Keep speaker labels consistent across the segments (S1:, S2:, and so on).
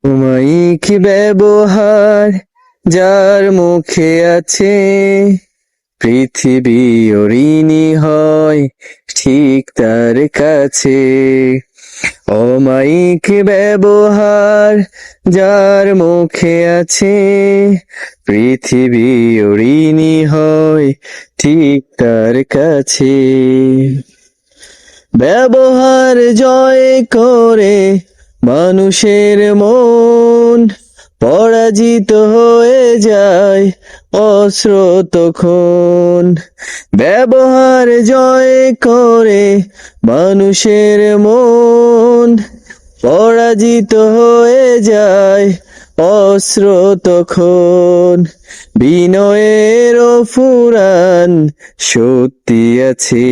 S1: অমায়িক ব্যবহার যার মুখে আছে, পৃথিবী ঋণী হয় ঠিক তার কাছে। অমায়িক ব্যবহার যার মুখে আছে, পৃথিবী ঋণী হয় ঠিক তার কাছে। ব্যবহার জয় করে মানুষের মন, পরাজিত হয়ে যায় অস্ত্র তখন। ব্যবহার জয় করে মানুষের মন, পরাজিত হয়ে যায় অস্ত্র তখন। বিনয়ের ফুরান সত্যি আছে,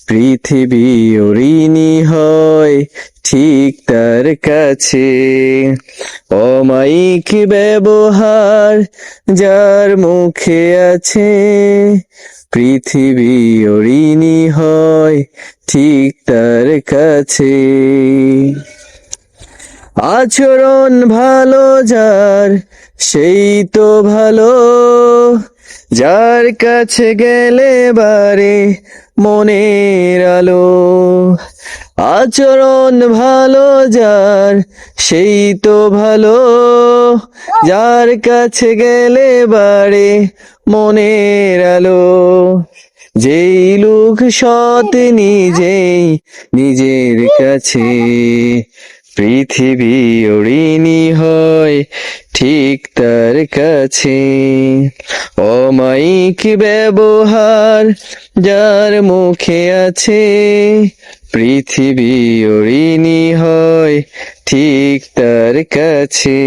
S1: পৃথিবী ঋণী হয় ঠিক তার কাছে। অমায়িক ব্যবহার যার মুখে আছে, পৃথিবী ঋণী হয় ঠিক তার কাছে। আচরণ ভালো যার সেই তো ভালো, যার কাছে গেলে বারে মনের আলো। আচরণ ভালো যার সেই তো ভালো, যার কাছে গেলে বারে মনের আলো। যেই লোক সৎ নিজেই নিজের কাছে, পৃথিবী ঋণী হয় ঠিক তার কাছে। অমায়িক ব্যবহার যার মুখে আছে, পৃথিবী ঋণী হয় ঠিক তার কাছে।